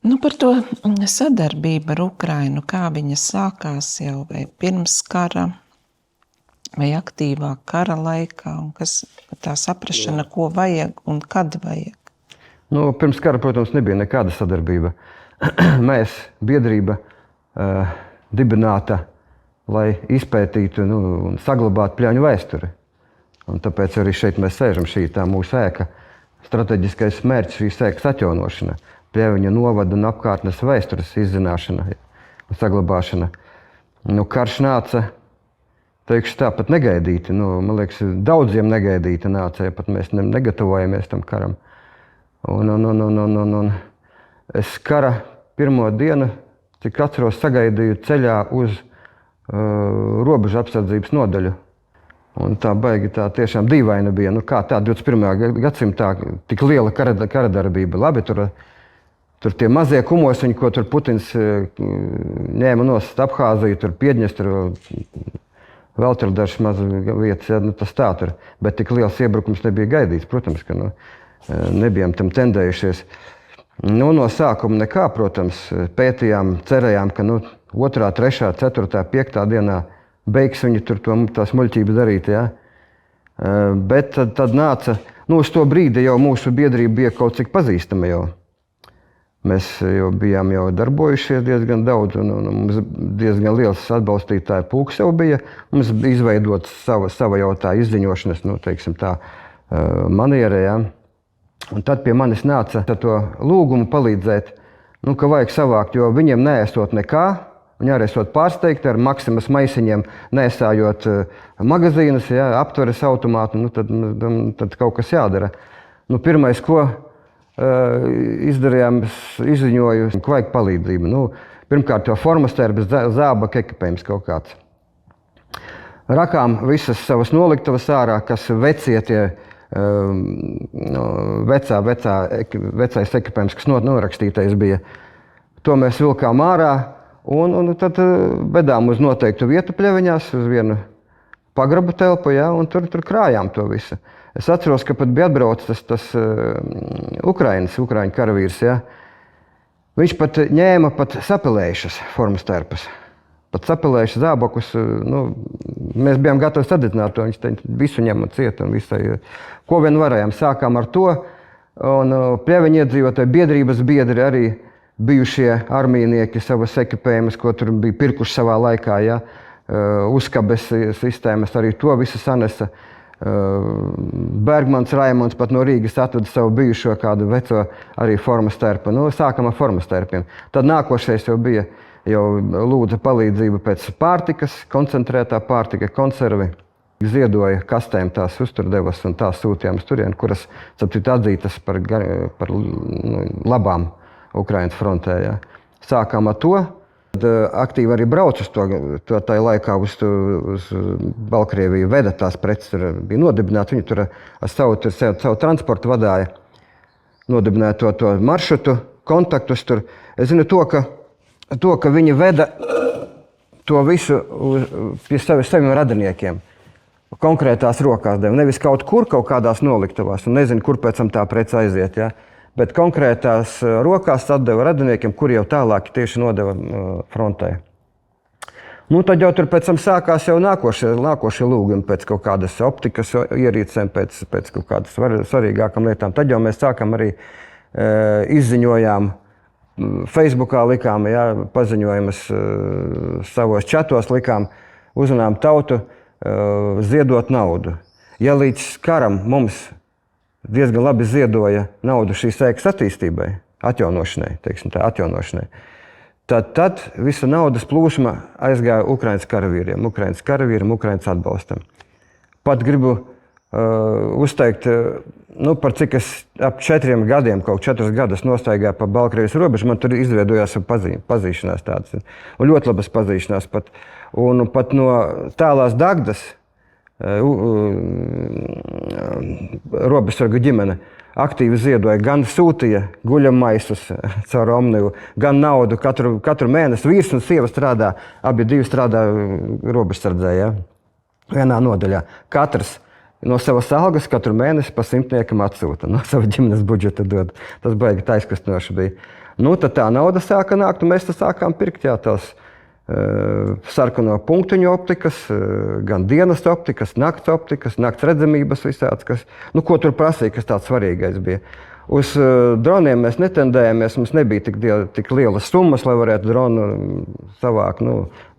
Nu, par to sadarbību ar Ukrainu, kā viņa sākās jau vai pirms kara, vai aktīvā kara laikā, un kas tā saprašana, ko vajag un kad vajag? Nu, pirms kara, protams, nebija nekāda sadarbība. Mēs, biedrība, dibināta, lai izpētītu un saglabātu Pļavņu vēsturi. Un tāpēc arī šeit mēs sēžam, šī tā mūsu ēka. Strateģiskais mērķis šīs ēkas atjaunošana, Pļavņa novada un apkārtnes vēstures izzināšana un saglabāšana. Nu, karš nāca, teikšu tā, pat negaidīti. Man liekas, daudziem negaidīti nāca, ja pat mēs negatavojamies tam karam. Un es kara pirmo dienu, cik atceros, sagaidīju ceļā uz robežu apsardzības nodaļu. Un tā baigi tā tiešām dīvaina bija. Nu, kā tā 21. gadsimtā tik liela karadarbība. Labi, tur tie mazie kumosiņi, ko tur Putins ņēma nost Abhāziju, tur Piedņestru, vēl tur dažas mazas vietas, ja, tas tā tur. Bet tik liels iebrukums nebija gaidīts, protams, ka nebijām tam tendējušies. No sākuma nekā, protams, pētījām, cerējām, ka 2., 3., 4., 5. dienā beigs viņi tur tās muļķības darīt, ja? Bet tad nāca, uz to brīdi jau mūsu biedrība bija kaut cik pazīstama jau. Mēs jau bijām darbojušies diezgan daudz, un mums diezgan liels atbalstītāju pulks jau bija. Mums bija izveidots sava jau tā izziņošanas, teiksim tā, maniera, ja? Un tad pie manis nāca to lūgumu palīdzēt, ka vajag savākt, jo viņiem neesot nekā. Viņi arī esot pārsteigti ar Maksimas maisiņiem, nesājot magazīnus, ja, aptveres automātu, tad kaut kas jādara. Pirmais, ko izdarījām, izziņoju, ka vajag palīdzību. Pirmkārt, jau formastērbes zābaka ekipējums kaut kāds. Rakām visas savas noliktavas ārā, kas vecie tie vecais ekipējums, kas norakstītais bija. To mēs vilkām ārā. Un tad vedām uz noteiktu vietu Pļaviņās, uz vienu pagraba telpu, ja, un tur krājām to visu. Es atceros, ka pat bija atbraucis tas Ukraiņu karavīrs. Ja. Viņš pat ņēma sapelējušas formas terpas. Pat sapelējušas zābakus. Mēs bijām gatavi sadedzināt to. Viņš visu ņem ciet un visai. Ko vien varējām. Sākām ar to. Un Pļaviņu iedzīvotāji biedrības biedri arī bijušie armijnieki savas ekipējumus, ko tur bija pirkuši savā laikā, ja, uzkabes sistēmas, arī to visu sanesa. Bergmans Raimonds pat no Rīgas atveda savu bijušo kādu veco arī formas terpu. Sākam ar formas terpiem. Tad nākošais jau bija, lūdza palīdzību pēc pārtikas, koncentrētā pārtika, konservi. Ziedoja kastēm tās uzturdevas un tās sūtījām uz turien, kuras, atzītas par labām Ukrainas frontē. Ja. Sākām ar to. Aktīvi arī brauc uz to tajā laikā uz Baltkrieviju, veda tās preces, bija nodibināti. Viņi tur ar savu transportu vadāja, nodibināja to maršrutu, kontaktus tur. Es zinu to, ka viņi veda to visu pie saviem radiniekiem. Konkrētās rokās deva. Nevis kaut kādās noliktavās, un nezinu, kur pēc tam tā prece aiziet. Ja. Bet konkrētās rokās atdeva radiniekiem, kuri jau tālāk tieši nodeva frontē. Tad jau tur pēc tam sākās jau nākošie lūgumi pēc kaut kādas optikas ierīcēm, pēc kaut kādas svarīgākām lietām. Tad jau mēs sākam arī izziņojām, Facebookā likām, ja, paziņojumus savos čatos likām, uzrunājām tautu ziedot naudu. Ja līdz karam mums diezgan labi ziedoja naudu šīs ēkas attīstībai, atjaunošanai. Tad visa naudas plūsma aizgāja Ukrainas karavīriem, Ukrainas atbalstam. Pat gribu uzteikt, par cik es ap 4 gadiem, kaut 4 gadus nostaigāju pa Baltkrievijas robežu, man tur izveidojās pazīšanās tādas, un ļoti labas pazīšanās pat. Un pat no tālās Dagdas, robežsargu ģimene aktīvi ziedoja, gan sūtīja guļamaisus caur Omnivu, gan naudu katru mēnesi. Vīrs un sieva strādā, abi strādā robežsardzē, ja? Vienā nodaļā. Katrs no savas algas katru mēnesi pa 100 atsūta, no sava ģimenes budžeta dod. Tas baigi aizkustinoši bija. Nu, tad tā nauda sāka nākt, un mēs tā sākām pirkt, jā, tās sarkano punktiņu optikas, gan dienas optikas, nakts redzamības visāds, ko tur prasīja, kas tāds svarīgais bija. Uz droniem mēs netendējāmies, mums nebija tik lielas summas, lai varētu dronu savākt.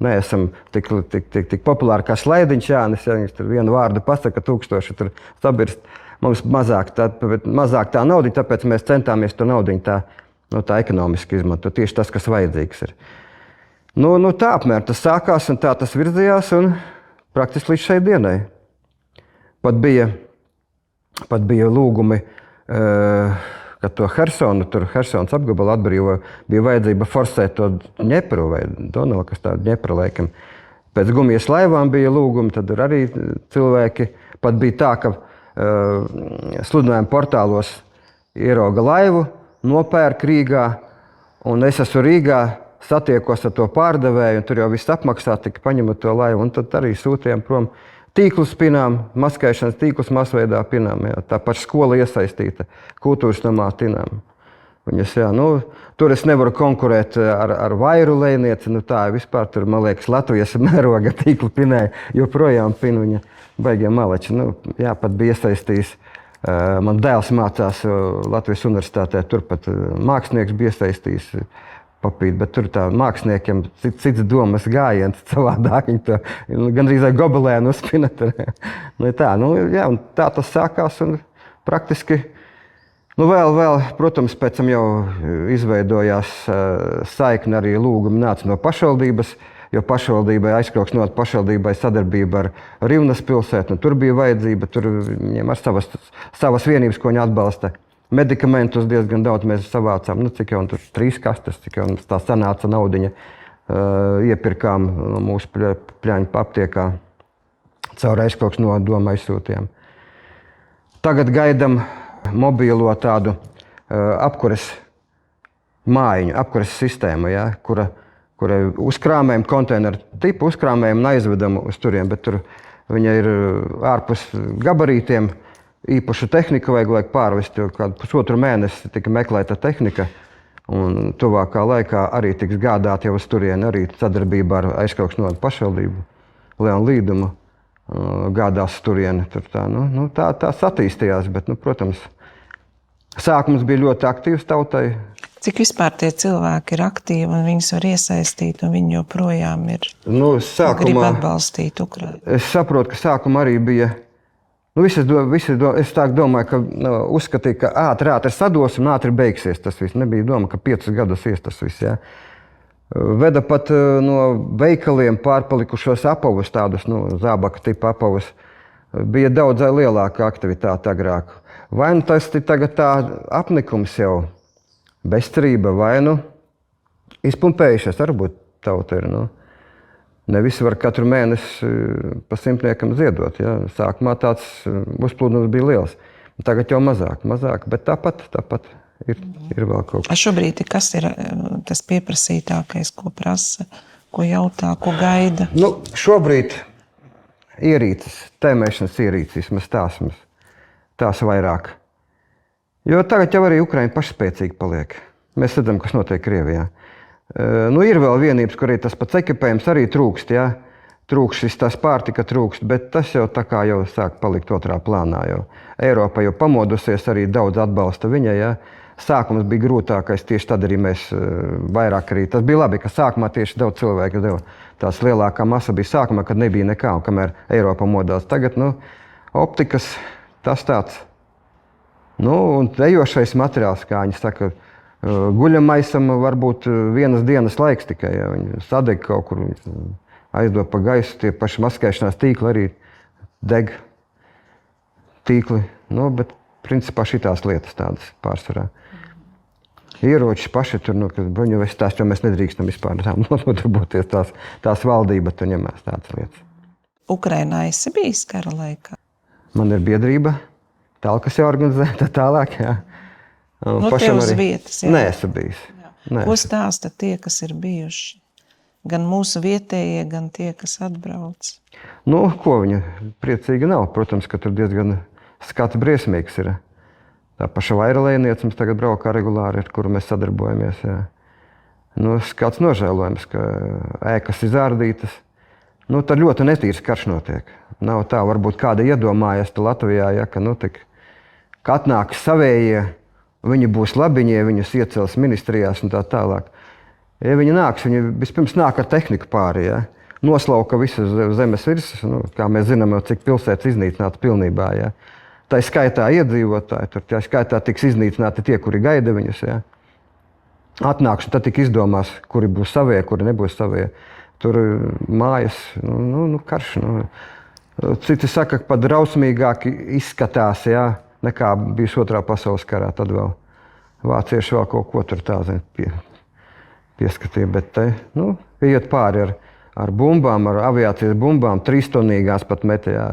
Neesam tik populāri kā Slaidiņš Jānis, ja viņš tur vienu vārdu pasaka, 1000 tur sabirst. Mums mazāk tā naudiņa, tāpēc mēs centāmies to naudiņu tā ekonomiski izmantot, tieši tas, kas vajadzīgs ir. Tā apmēram tas sākās un tā tas virzījās un praktiski līdz šai dienai. Pat bija lūgumi, ka to Hersons apgabalu atbrīvoja, bija vajadzība forsēt to Ņepru vai Donavu, kas tādu Ņepru laikam. Pēc gumijas laivām bija lūgumi, tad arī cilvēki. Pat bija tā, ka sludinājuma portālos ierauga laivu, nopērk Rīgā, un es esmu Rīgā, satiekos ar to pārdevēju, un tur jau viss apmaksā, tika paņemot to laivu, un tad arī sūtījām prom tīklus pinām, maskēšanas tīklus masveidā pinām, jā, tā paša skola iesaistīta, kultūras namā tinām. Viņas, jā, tur es nevaru konkurēt ar vairu lejnieci, tā vispār tur, man liekas, Latvijas mēroga tīklu pinēja, joprojām pin viņa baigie maleči. Jā, pat bija iesaistījis, man dēls mācās Latvijas universitātē, turpat mākslinieks bija iesaistījis papīt, bet tur tā māksliniekiem cits domas gājiens savādāk, viņi to gandrīz ar gobelēnu uzpina tur. Jā, un tā tas sākās un praktiski, vēl, protams, pēc tam jau izveidojās saikne arī lūgumi nāca no pašvaldības, jo pašvaldībai aizkraukšanot pašvaldībai sadarbība ar Rivnas pilsētu, tur bija vajadzība, tur viņiem ar savas vienības, ko viņi atbalsta. Medikamentus diezgan daudz mēs savācām, cik jau tur 3 kastes, cik jau tā sanāca naudiņa, iepirkām no mūsu pļaņu aptiekā, caur aizkraukšanot domu aizsūtījām. Tagad gaidam mobilo tādu apkures mājiņu, apkures sistēmu, ja, kura uzkrāmējam konteineru tipu, uzkrāmējam un aizvedam uz turiem, bet tur viņa ir ārpus gabarītiem, īpašu tehniku vajag pārvest, jo kādu 1,5 mēnesi tika meklēta tehnika, un tuvākā laikā arī tiks gādāt jau uz turieni, arī sadarbībā ar aizkraukšanot pašvaldību, Leonu Līdumu, gādās turieni. Tur tā attīstījās, bet, protams, sākums bija ļoti aktīvs tautai. Cik vispār tie cilvēki ir aktīvi un viņus var iesaistīt un viņi joprojām ir grib atbalstīt Ukrainu? Es saprotu, ka sākumā arī bija, es tā domāju, ka uzskatīju, ka ātri sados un ātri beigsies tas viss. Nebija doma, ka 5 gadus ies tas viss, jā. Veda pat no veikaliem pārpalikušos apavus, tādus, zābaka tipa apavus. Bija daudz lielāka aktivitāte agrāk. Vai tas ir tagad tā apnikums jau, bezcerība, vai izpumpējušies, varbūt tauta ir, Ne visi var katru mēnesi pa 100 ziedot, ja. Sākumā tāds uzplūdums bija liels. Tagad jau mazāk, bet tāpat ir vēl kaut kas. Šobrīd kas ir tas pieprasītākais, ko prasa, ko jautā, ko gaida? Šobrīd ierīces, tēmēšanas ierīces, vismaz tās vairāk. Jo tagad jau arī Ukraina pašspēcīgi paliek. Mēs redzam, kas notiek Krievijā. Ir vēl vienības, kur arī tas pats ekipējums arī trūkst, ja? Trūkst šis tās pārtika trūkst, bet tas jau tā kā jau sāk palikt otrā plānā, jo Eiropa jau pamodusies, arī daudz atbalsta viņai, ja? Sākums bija grūtākais, tieši tad arī mēs vairāk arī, tas bija labi, ka sākumā tieši daudz cilvēku deva. Tās lielākā masa bija sākumā, kad nebija nekā, un kamēr Eiropa modās. Tagad, optikas, tas tāds, un ejošais materiāls, kā viņi saka, guļamaisam varbūt 1 dienas laiks tikai, ja viņi sadeg kaut kur, aizdod pa gaisu, tie paši maskēšanās tīkli arī deg tīkli, bet principā šitās lietas tādas pārsvarā. Ieroči paši tur, bruņuvestāsti, jo mēs nedrīkstam vispār nodarboties, tās valdība tur ņemās tādas lietas. Ukrainā esi bijis kara laikā? Man ir biedrība, talkas jau organizē, tā tālāk, jā. Tev uz vietas, jā? Nē, esmu bijis. Ko stāsta tie, kas ir bijuši? Gan mūsu vietējie, gan tie, kas atbrauc? Ko viņa priecīga nav. Protams, ka tur diezgan skats briesmīgs ir. Tā paša vairalēniece mums tagad braukā regulāri, ar kuru mēs sadarbojamies. Jā. Nu, kāds nožēlojums, ka ēkas izārdītas. Nu, tad ļoti netīrs karš notiek. Nav tā, varbūt kāda iedomājas Latvijā, ja, ka, nu, ka atnāks savējie, viņi būs labiņie, viņus iecels ministrijās un tā tālāk. Ja viņi nāks, viņi vispirms nāk ar tehniku pāri, ja. Noslauka visu zemes virsmas, nu, kā mēs zinām, cik pilsētas iznīcināts pilnībā. Ja. Tā skaitā iedzīvotāji, tā skaitā tiks iznīcināti tie, kuri gaida viņus. Ja. Atnāks, un tad tik izdomās, kuri būs savie, kuri nebūs savie. Tur mājas, karš. Citi saka, ka pat drausmīgāk izskatās, ja, nekā bijis Otrā pasaules karā. Tad vēl vācieši vēl kaut ko tur tā pieskatīja. Bet iet pāri ar bumbām, ar aviācijas bumbām, 3-tonnīgās pat metējā.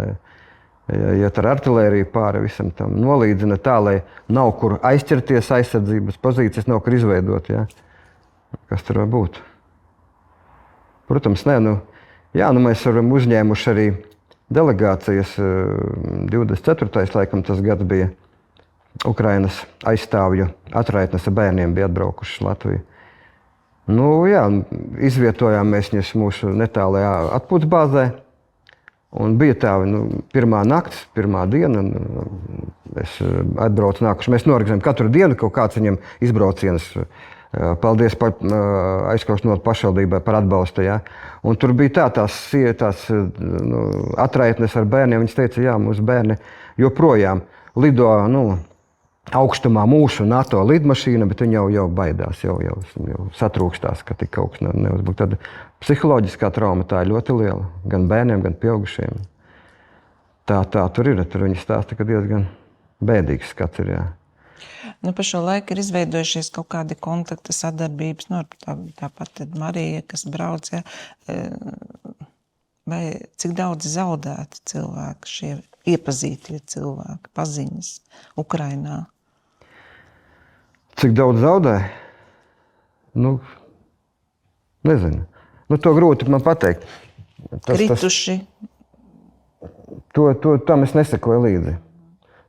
Iet ar artilēriju pāri visam tam. Nolīdzina tā, lai nav kur aizķerties, aizsardzības pozīcijas nav kur izveidot. Ja. Kas tur var būt? Protams, mēs varam uzņēmuši arī delegācijas. 24. laikam tas gads bija Ukrainas aizstāvju atraitnes ar bērniem bija atbraukuši Latviju. Izvietojām mēs viņus mūsu netālajā atpūtbāzē. Un bija tā, pirmā nakts, pirmā diena, es atbraucu nākuši. Mēs noregzējam katru dienu, kaut kāds viņam izbrauciens. Paldies aizkaušanot pašvaldībai par atbalstu. Ja. Un tur bija tās atraitnes ar bērniem. Viņas teica, jā, mūsu bērni joprojām lido augstumā mūsu NATO lidmašīna, bet viņi jau baidās, jau satrūkstās, ka tik augsts neuzbūk. Tad psiholoģiskā trauma tā ir ļoti liela, gan bērniem, gan pieaugušiem. Tā tur ir, tur viņi stāsta, ka diezgan bēdīgs skats ir, jā. Pa šo laiku ir izveidojušies kaut kādi kontakti, sadarbības, tāpat Marija, kas brauc, ja, vai cik daudz zaudēti cilvēki, šie iepazītie cilvēki, paziņas Ukrainā? Cik daudz zaudē? Nezinu. To grūti man pateikt. Krituši? Tam es nesekoju līdzi.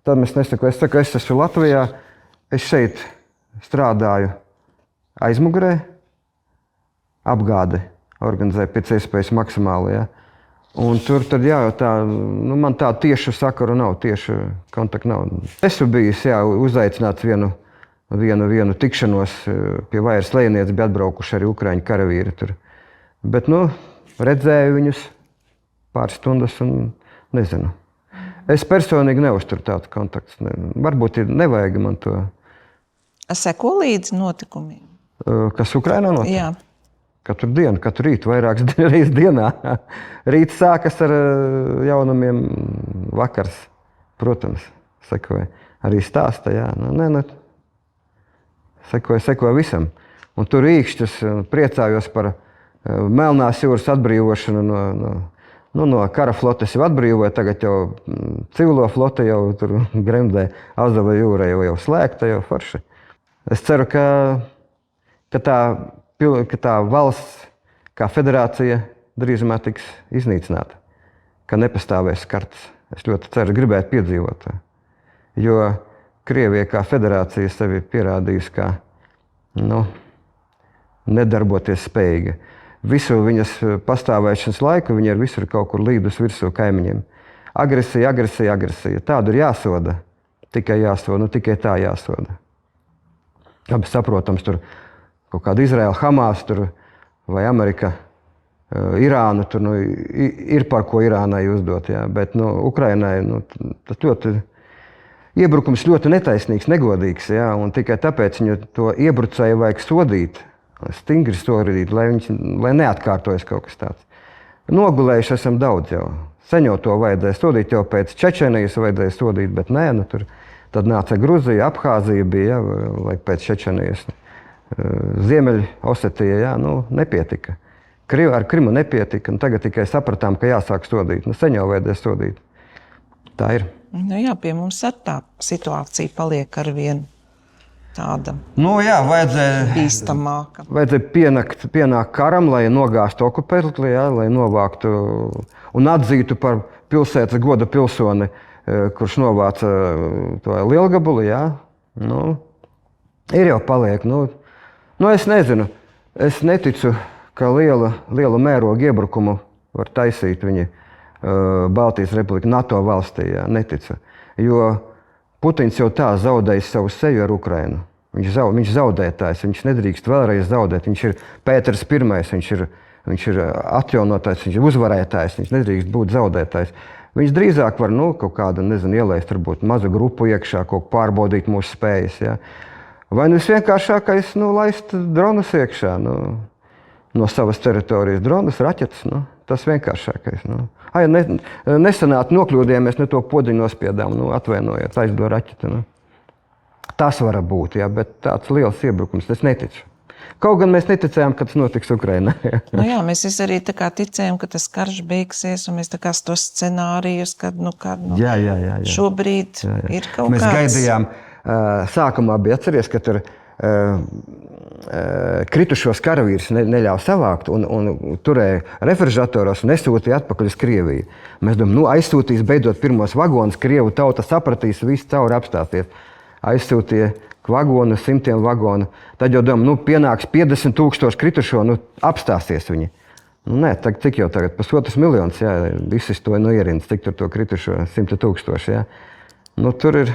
Es saku, es esmu Latvijā, es šeit strādāju aizmugurē, apgādi organizēju pēc iespējas maksimāli. Ja. Un tur tad man tā tiešu sakaru nav, tieši kontaktu nav. Esmu bijis uzaicināts vienu tikšanos pie Vairas Lējnieces, bija atbraukuši arī ukraiņu karavīri tur. Bet, redzēju viņus pāris stundas un nezinu. Es personīgi neuzturu tādu kontaktu. Varbūt nevajag man to. Seko līdzi notikumiem? Kas Ukrainā notiek? Jā. Katru dienu, katru rītu, vairākas reizes dienā. Rīts sākas ar jaunumiem, vakars, protams, sekoja. Arī stāsta, jā. Sekoja visam. Un tur īkšķus priecājos par Melnās jūras atbrīvošanu no kara flotes jau atbrīvoja, tagad jau civilo flote jau tur gremdē, Azova jūra jau slēgta, jau forši. Es ceru, ka tā valsts, kā federācija, drīzumā tiks iznīcināta, ka nepastāvēs kartas. Es ļoti ceru, gribētu piedzīvot. Jo Krievija kā federācija sevi pierādījusi, kā nedarboties spējīga. Visu viņas pastāvēšanas laiku viņa ir visur kaut kur līdus virsū kaimiņiem. Agresija. Tādu ir jāsoda. Tikai jāsoda, tikai tā jāsoda. Labi saprotams, tur kaut kāda Izraela, Hamas tur, vai Amerika, Irāna, tur ir par ko Irānai uzdot. Jā. Bet Ukrainai tas iebrukums ļoti netaisnīgs, negodīgs. Jā. Un tikai tāpēc viņu to iebrucēju vajag sodīt. Stingri sodīt, lai neatkārtojas kaut kas tāds. Nogulējuši esam daudz jau. Sen jau to vajadzēja sodīt, jau pēc Čečenijas vajadzēja sodīt, bet nē, tur tad nāca Gruzija, Abhāzija bija, vai pēc Čečenijas. Ziemeļosetija, nepietika. Ar Krimu nepietika, un tagad tikai sapratām, ka jāsāk sodīt. Sen jau vajadzēja sodīt. Tā ir. Pie mums ar tā situācija paliek ar vienu. Tāda vajadzēja bīstamāka. Vajadzēja pienākt karam, lai nogāstu okupētli, lai novāktu un atzītu par pilsētas goda pilsoni kurš novāca to lielgabalu, jā, nu, ir jau paliek. Nu, es nezinu, es neticu, ka lielu mērogu iebrukumu var taisīt viņi Baltijas Republika, NATO valstī, jā, neticu. Jo Putins jau tā zaudējis savu seju ar Ukrainu. Viņš zaudētājs, viņš nedrīkst vēlreiz zaudēt. Viņš ir Pēters I, viņš ir atjaunotājs, viņš ir uzvarētājs, viņš nedrīkst būt zaudētājs. Viņš drīzāk var, kaut kādu, ielaist varbūt mazu grupu iekšā, kaut ko pārbaudīt mūsu spējas, jā. Vai visvienkāršākais, laist dronus iekšā, no savas teritorijas, dronus, raķetes, tas vienkāršākais, ja nesanāt nokļūdījāmies, ne to podziņu nospiedām, atvainojiet, aizdo raķeti, Tas var būt, jā, bet tāds liels iebrukums, es neticu. Kaut gan mēs neticējām, ka tas notiks Ukrainā. Jā, mēs arī tā kā ticējām, ka tas karš beigsies, un mēs tā kā tos scenārijus, kad jā. šobrīd ir kaut mēs kāds. Mēs gaidījām, sākumā bija atceries, ka tur kritušos karavīrus neļāva savākt un turēja refrižeratoros un nesūtīja atpakaļ uz Krieviju. Mēs domājam, aizsūtīs beidzot pirmos vagonus, Krievu tauta sapratīs, viss cauri apstāsies. Aizsūtīja vagonu, 100 vagonu. Tad jau domājam, pienāks 50 000 kritušo, apstāsies viņi. Nē, cik jau tagad? 1,5 miljonus, jā, visi to ierindas, cik tur to kritušo 100 000, jā. Tur ir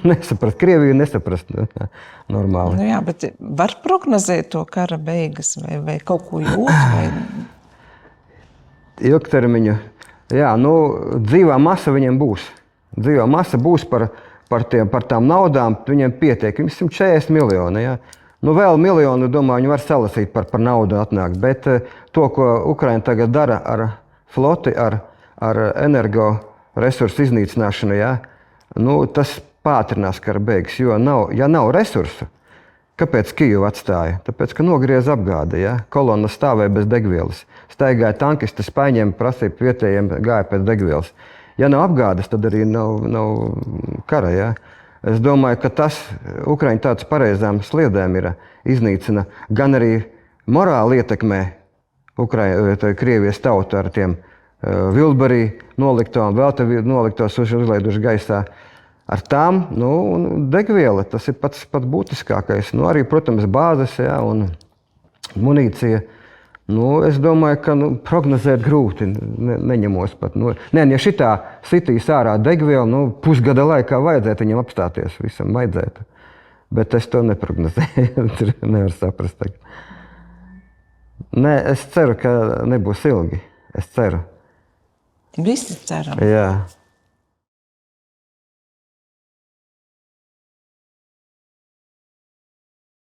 nesaprast, Krieviju nesaprast normāli. Jā, bet var prognozēt to kara beigas vai kaut ko jūt? Ilgtermiņu, jā, dzīvā masa viņiem būs. Dzīvā masa būs par tām naudām, viņiem pietiek. Viņam 140 miljoni, jā. Vēl miljonu, domāju, viņi var salasīt par naudu atnākt, bet to, ko Ukraina tagad dara ar floti, ar energo resursu iznīcināšanu, jā, tas pātrinās kara beigas, jo ja nav resursu, kāpēc Kijevu atstāja? Tāpēc, ka nogriez apgāde, jā, kolonna stāvēja bez degvielas. Staigāja tankisti, spaiņiem, prasīja vietējiem, gāja pēc degvielas. Ja nav apgādes, tad arī nav kara, jā. Es domāju, ka tas Ukraiņu tāds pareizām sliedēm ir iznīcina, gan arī morāli ietekmē Krievijas tautu ar tiem Vilbarī nolikto un vēl te noliktos uzlaiduši gaisā. Ar tām, degviela, tas ir pats būtiskākais. Arī, protams, bāzes, jā, un munīcija. Es domāju, ka prognozēt grūti, neņemos pat. Ja šitā sitīs ārā degvielu, pusgada laikā vajadzētu viņam apstāties, visam vajadzētu. Bet es to neprognozēju, nevar saprast tagad. Nē, es ceru, ka nebūs ilgi. Es ceru. Visi ceram. Jā.